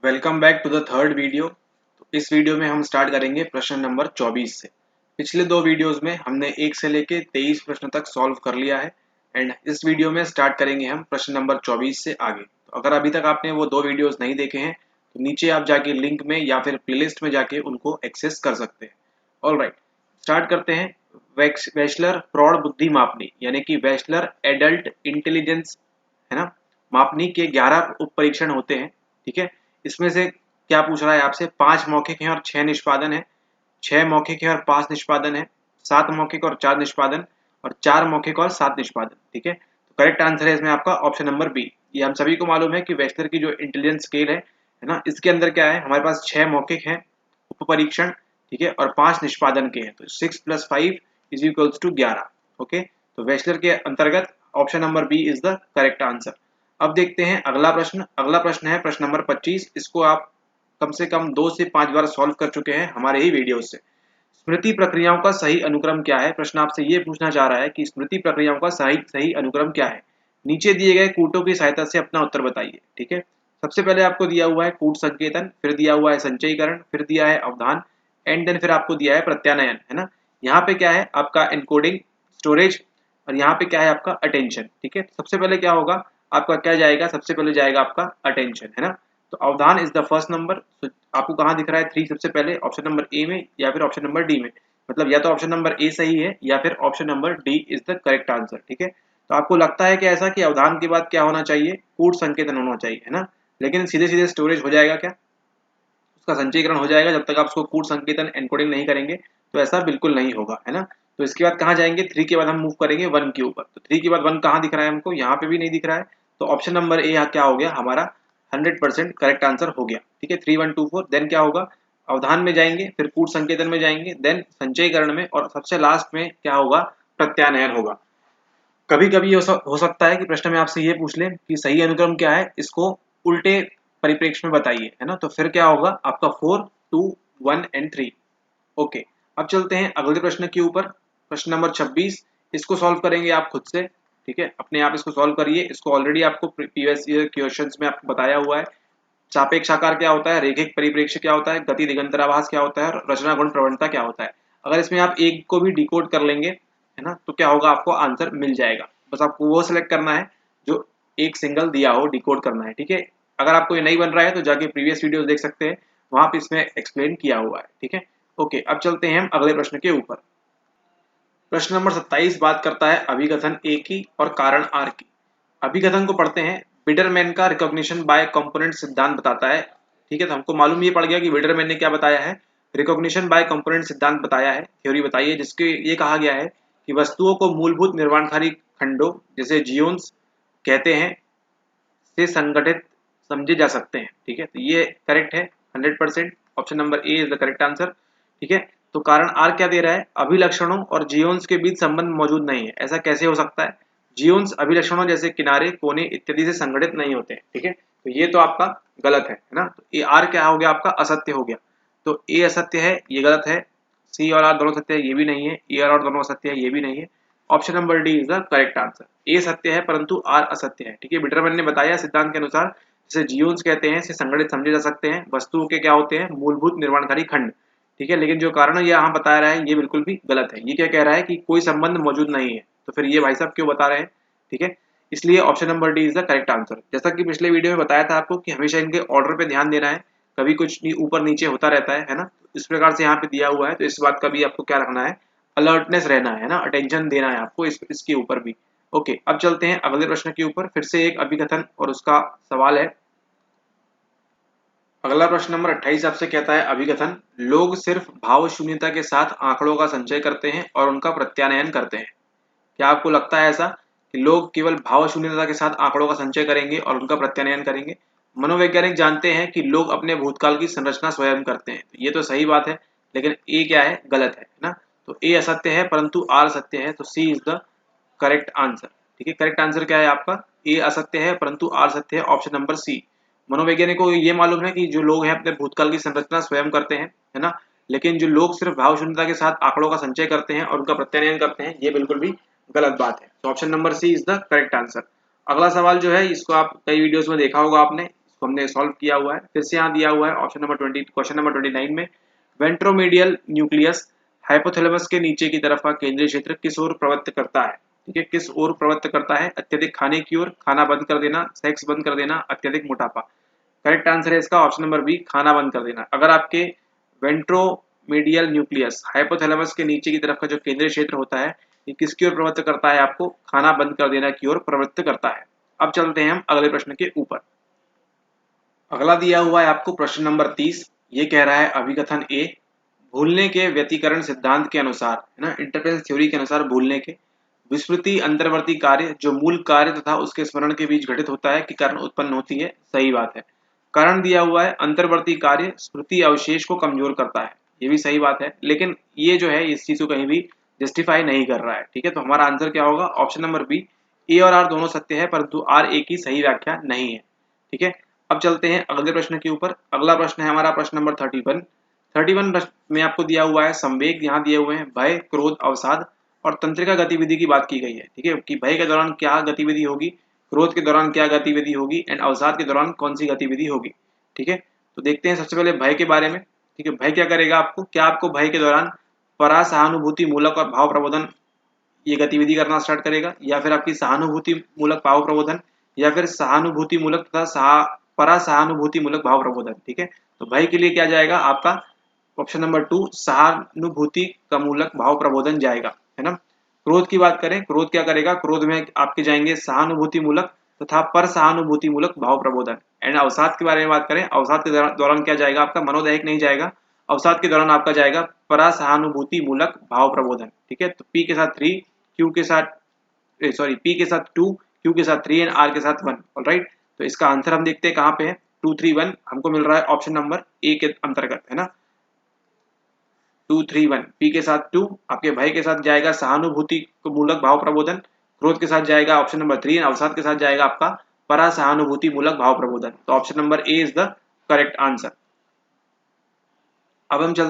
Welcome back to the third video. तो इस video में हम स्टार्ट करेंगे प्रश्न नंबर 24 से। पिछले दो वीडियोस में हमने 1 से लेके 23 प्रश्न तक सॉल्व कर लिया है एंड इस वीडियो में स्टार्ट करेंगे हम प्रश्न नंबर 24 से आगे। तो अगर अभी तक आपने वो दो वीडियोस नहीं देखे हैं तो नीचे आप जाके लिंक में या फिर प्लेलिस्ट में जाके उनको एक्सेस कर सकते हैं। ऑलराइट, स्टार्ट करते हैं। वेशलर प्रौढ़ बुद्धि मापनी यानी कि वेशलर एडल्ट इंटेलिजेंस है ना, मापनी के 11 उप परीक्षण होते हैं। ठीक है, इसमें से क्या पूछ रहा है आपसे, 5 मौखिक हैं और 6 निष्पादन है, 6 मौखिक है और 5 निष्पादन है, 7 मौखिक और 4 निष्पादन और 4 मौखिक और 7 निष्पादन। ठीक है, तो करेक्ट आंसर है इसमें आपका ऑप्शन नंबर बी। ये हम सभी को मालूम है कि वेस्टर की जो इंटेलिजेंस स्केल है ना, इसके अंदर क्या है, हमारे पास 6 मौखिक हैं उप परीक्षण, ठीक है, और 5 निष्पादन के हैं। तो 6 + 5 = 11। ओके, तो वेस्टर के अंतर्गत option number B is the correct answer. अब देखते हैं अगला प्रश्न। अगला प्रश्न है प्रश्न नंबर 25। इसको आप कम से कम 2 से 5 बार सॉल्व कर चुके हैं हमारे ही वीडियो से। स्मृति प्रक्रियाओं का सही अनुक्रम क्या है? प्रश्न आपसे ये पूछना चाह रहा है कि स्मृति प्रक्रियाओं का सही सही अनुक्रम क्या है। नीचे दिए गए कूटों की सहायता से अपना उत्तर बताइए। ठीक है, सबसे पहले आपको दिया हुआ है कूट संकेतन, फिर दिया हुआ है संचयीकरण, फिर दिया है अवधान एंड देन फिर आपको दिया है प्रत्यानयन, है ना। यहाँ पे क्या है आपका एनकोडिंग, स्टोरेज, और यहाँ पे क्या है आपका अटेंशन। ठीक है, सबसे पहले क्या होगा आपका, क्या जाएगा, सबसे पहले जाएगा आपका अटेंशन, है ना। तो अवधान इज द फर्स्ट नंबर। तो आपको कहाँ दिख रहा है 3 सबसे पहले, ऑप्शन नंबर ए में या फिर ऑप्शन नंबर डी में। मतलब या तो ऑप्शन नंबर ए सही है या फिर option number D is the correct answer. ठीक है, तो आपको लगता है कि ऐसा कि अवधान के बाद क्या होना चाहिए, कूट संकेतन होना चाहिए, है ना। लेकिन सीधे सीधे स्टोरेज हो जाएगा क्या, उसका संचयीकरण हो जाएगा जब तक आप उसको कूट संकेतन एनकोडिंग नहीं करेंगे, तो ऐसा बिल्कुल नहीं होगा, है ना। तो इसके बाद कहाँ जाएंगे, 3 के बाद हम मूव करेंगे 1 के ऊपर। तो 3 के बाद 1 कहाँ दिख रहा है हमको, यहाँ पे भी नहीं दिख रहा है। तो ऑप्शन नंबर ए क्या हो गया हमारा 100% करेक्ट आंसर हो गया। ठीक है, 3 1 2 4 देन क्या होगा, अवधान में जाएंगे, फिर कूट संकेतन में जाएंगे, देन संचयीकरण में, और सबसे लास्ट में क्या होगा, प्रत्यानयन होगा। कभी कभी हो सकता है कि प्रश्न में आपसे ये पूछ ले कि सही अनुक्रम क्या है, इसको उल्टे परिप्रेक्ष्य में बताइए, है ना। तो फिर क्या होगा आपका 4 2 1 एंड 3। ओके, अब चलते हैं अगले प्रश्न के ऊपर। प्रश्न नंबर 26। इसको सॉल्व करेंगे आप खुद से। ठीक है, अपने आप इसको सॉल्व करिए। इसको ऑलरेडी आपको प्रीवियस ईयर क्वेश्चंस में आपको बताया हुआ है। सापेक्ष आकार क्या होता है, रेखिक परिप्रेक्ष्य क्या होता है, गति दिगंतराभास क्या होता है और रचना गुण प्रवणता क्या होता है। अगर इसमें आप एक को भी डिकोड कर लेंगे, है ना, तो क्या होगा, आपको आंसर मिल जाएगा। बस आपको वो सिलेक्ट करना है जो एक सिंगल दिया हो, डिकोड करना है। ठीक है, अगर आपको ये नहीं बन रहा है तो जाके प्रीवियस वीडियोस देख सकते हैं, वहां पे इसमें एक्सप्लेन किया हुआ है। ठीक है, ओके, अब चलते हैं हम अगले प्रश्न के ऊपर। प्रश्न नंबर 27 बात करता है अभिकथन ए की और कारण आर की। अभिकथन को पढ़ते हैं। बिडरमैन का रिकॉग्निशन बाय कंपोनेंट सिद्धांत बताता है। ठीक है, तो हमको मालूम ये पड़ गया कि बिडरमैन ने क्या बताया है, रिकॉग्निशन बाय कंपोनेंट सिद्धांत बताया है, थ्योरी बताई है, जिसके ये कहा गया है कि वस्तुओं को मूलभूत निर्माणकारी खंडों जैसे जियोन्स कहते हैं से संगठित समझे जा सकते हैं। ठीक है, तो ये करेक्ट है 100%। Option number A is the correct answer. ठीक है, तो कारण आर क्या दे रहा है, अभिलक्षणों और जियोन्स के बीच संबंध मौजूद नहीं है। ऐसा कैसे हो सकता है, जियोन्स अभिलक्षणों जैसे किनारे कोने इत्यादि से संगठित नहीं होते हैं। ठीक है, तो ये तो आपका गलत है ना। तो ए आर क्या हो गया आपका, असत्य हो गया। तो ए असत्य है, ये गलत है। सी और आर दोनों सत्य है, ये भी नहीं है। ए और दोनों असत्य है, ये भी नहीं है। Option number D is the correct answer. A सत्य है परंतु आर असत्य है। ठीक है, बिटरमैन ने बताया सिद्धांत के अनुसार जिसे जियोन्स कहते हैं से संगठित समझे जा सकते हैं, वस्तुओं के क्या होते हैं, मूलभूत निर्माणकारी खंड। ठीक है, लेकिन जो कारण ये यहाँ बता रहा है ये बिल्कुल भी गलत है। ये क्या कह रहा है कि कोई संबंध मौजूद नहीं है, तो फिर ये भाई साहब क्यों बता रहे हैं। ठीक है, इसलिए option number D is the correct answer. जैसा कि पिछले वीडियो में बताया था आपको कि हमेशा इनके ऑर्डर पे ध्यान देना है, कभी कुछ ऊपर नीचे होता रहता है ना। इस प्रकार से यहाँ पे दिया हुआ है, तो इस बात का भी आपको क्या रखना है, अलर्टनेस रहना है ना, अटेंशन देना है आपको इसके ऊपर भी। ओके, अब चलते हैं अगले प्रश्न के ऊपर। फिर से एक अभिकथन और उसका सवाल है। अगला प्रश्न नंबर 28 आपसे कहता है अभिकथन, लोग सिर्फ भाव शून्यता के साथ आंकड़ों का संचय करते हैं और उनका प्रत्यानयन करते हैं। क्या आपको लगता है ऐसा कि लोग केवल भाव शून्यता के साथ आंकड़ों का संचय करेंगे और उनका प्रत्यानयन करेंगे? मनोवैज्ञानिक जानते हैं कि लोग अपने भूतकाल की संरचना स्वयं करते हैं। तो ये तो सही बात है, लेकिन ए क्या है, गलत है ना। तो ए असत्य है परंतु आर सत्य है, तो सी इज द करेक्ट आंसर। ठीक है, करेक्ट आंसर क्या है आपका, ए असत्य है परंतु आर सत्य है, ऑप्शन नंबर सी। मनोवैज्ञानिकों को ये मालूम है कि जो लोग हैं अपने भूतकाल की संरचना स्वयं करते हैं, है ना, लेकिन जो लोग सिर्फ भाव शून्यता के साथ आंकड़ों का संचय करते हैं और उनका प्रत्यानयन करते हैं, ये बिल्कुल भी गलत बात है। तो option number C is the correct answer. अगला सवाल जो है, इसको आप कई वीडियोस में देखा होगा आपने, उसको हमने सॉल्व किया हुआ है। फिर से यहाँ दिया हुआ है ऑप्शन नंबर 20 क्वेश्चन नंबर 29 में वेंट्रोमीडियल न्यूक्लियस हाइपोथैलेमस के नीचे की तरफ का केंद्रीय क्षेत्र किस ओर प्रवृत्त करता है। ठीक है, किस ओर प्रवृत्त करता है? अत्यधिक खाने की ओर, खाना बंद कर देना, सेक्स बंद कर देना, अत्यधिक मोटापा। करेक्ट आंसर है इसका ऑप्शन नंबर बी, खाना बंद कर देना। अगर आपके वेंट्रोमीडियल न्यूक्लियस हाइपोथैलेमस के नीचे की तरफ का जो केंद्रीय क्षेत्र होता है ये किसकी ओर प्रवृत्त करता है? आपको खाना बंद कर देना की ओर प्रवृत्त करता है। अब चलते हैं हम अगले प्रश्न के ऊपर। अगला दिया हुआ है आपको प्रश्न नंबर 30। ये कह रहा है अभिकथन ए, भूलने के व्यतिकरण सिद्धांत के अनुसार, है ना, इंटरफेरेंस थ्योरी के अनुसार भूलने के विस्मृति अंतर्वर्ती कार्य जो मूल कार्य तथा उसके स्मरण के बीच घटित होता है कि कारण उत्पन्न होती है। सही बात है। कारण दिया हुआ है अंतर्वर्ती कार्य स्मृति अवशेष को कमजोर करता है, ये भी सही बात है, लेकिन ये जो है इस चीज को कहीं भी जस्टिफाई नहीं कर रहा है। ठीक है, तो हमारा आंसर क्या होगा? ऑप्शन नंबर बी, ए और आर दोनों सत्य है परंतु आर ए की सही व्याख्या नहीं है। ठीक है, अब चलते हैं अगले प्रश्न के ऊपर। अगला प्रश्न है हमारा प्रश्न नंबर 31 में आपको दिया हुआ है संवेग, यहाँ दिए हुए हैं भय, क्रोध, अवसाद और तंत्रिका गतिविधि की बात की गई है। ठीक है, कि भय के दौरान क्या गतिविधि होगी, क्रोध के दौरान क्या गतिविधि होगी एंड अवसाद के दौरान कौन सी गतिविधि होगी। ठीक है, तो देखते हैं सबसे पहले भय के बारे में। ठीक है, भय क्या करेगा आपको? क्या आपको भय के दौरान परासहानुभूति मूलक और भाव प्रबोधन ये गतिविधि करना स्टार्ट करेगा, या फिर आपकी सहानुभूति मूलक भाव प्रबोधन, या फिर सहानुभूति मूलक तथा परासहानुभूति मूलक भाव प्रबोधन। ठीक है, तो भय के लिए क्या जाएगा आपका? ऑप्शन नंबर 2 सहानुभूति का मूलक भाव प्रबोधन जाएगा, है ना। क्रोध की बात करें, क्रोध क्या करेगा? क्रोध में आपके जाएंगे सहानुभूति मूलक तथा पर सहानुभूति मूलक भाव प्रबोधन। एंड अवसाद के बारे में बात करें, अवसाद के दौरान क्या जाएगा आपका? मनोदैहिक नहीं जाएगा, अवसाद के दौरान आपका जाएगा परासहानुभूति मूलक भाव प्रबोधन। ठीक है, तो पी के साथ 3, क्यू के साथ पी के साथ 2, क्यू के साथ 3 एंड आर के साथ 1। ऑलराइट, तो इसका आंसर हम देखते हैं कहाँ पे है। 2, 3, 1 हमको मिल रहा है ऑप्शन नंबर ए के अंतर्गत, है ना। 2, 3, 1 पी के साथ 2, आपके भय के साथ जाएगा सहानुभूति मूलक भाव प्रबोधन, क्रोध के साथ जाएगा ऑप्शन नंबर 3, अवसाद के साथ जाएगा आपका परासहानुभूति मूलक भाव प्रबोधन। तो option number A is the correct answer. अब हम चलते